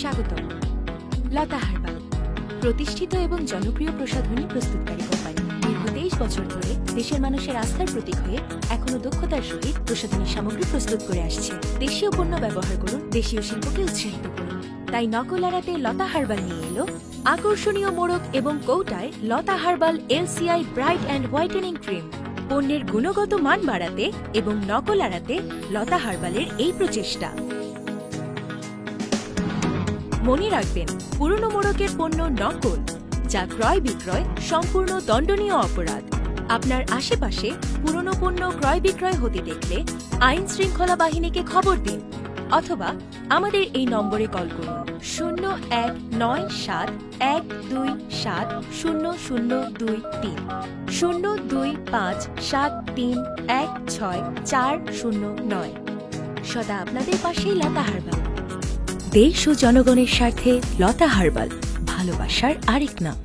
স্বাগতম। লতা হার্বাল প্রতিষ্ঠিত এবং জনপ্রিয় প্রসাধনী প্রস্তুতকারী কোম্পানি। দীর্ঘ 23 বছর ধরে দেশের মানুষের আস্থার প্রতীক হয়ে এখনো দক্ষতার সহিত প্রসাধনী সামগ্রী প্রস্তুত করে আসছে। দেশীয় পণ্য ব্যবহার করুন, দেশীয় শিল্পকে উৎসাহিত করুন। তাই নকল এড়াতে লতা হার্বাল নিয়ে এলো আকর্ষণীয় মোড়ক এবং কৌটায় Lata herbal LCI bright and whitening cream. পণ্যের গুণগত মান বাড়াতে এবং নকল এড়াতে লতা হার্বালের এই প্রচেষ্টা। মনে রাখবেন, পুরনো মোড়কের পণ্য নকল, যা ক্রয় বিক্রয় সম্পূর্ণ দণ্ডনীয় অপরাধ। আপনার আশেপাশে পুরনো পণ্য ক্রয় বিক্রয় হতে দেখলে আইন শৃঙ্খলা বাহিনীকে খবর দিন অথবা আমাদের এই নম্বরে কল করুন 019712700023 02573164009। সদা আপনাদের পাশেই লতা হার্বাল। দেশ ও জনগণের স্বার্থে লতা হার্বাল, ভালোবাসার আরেক নাম।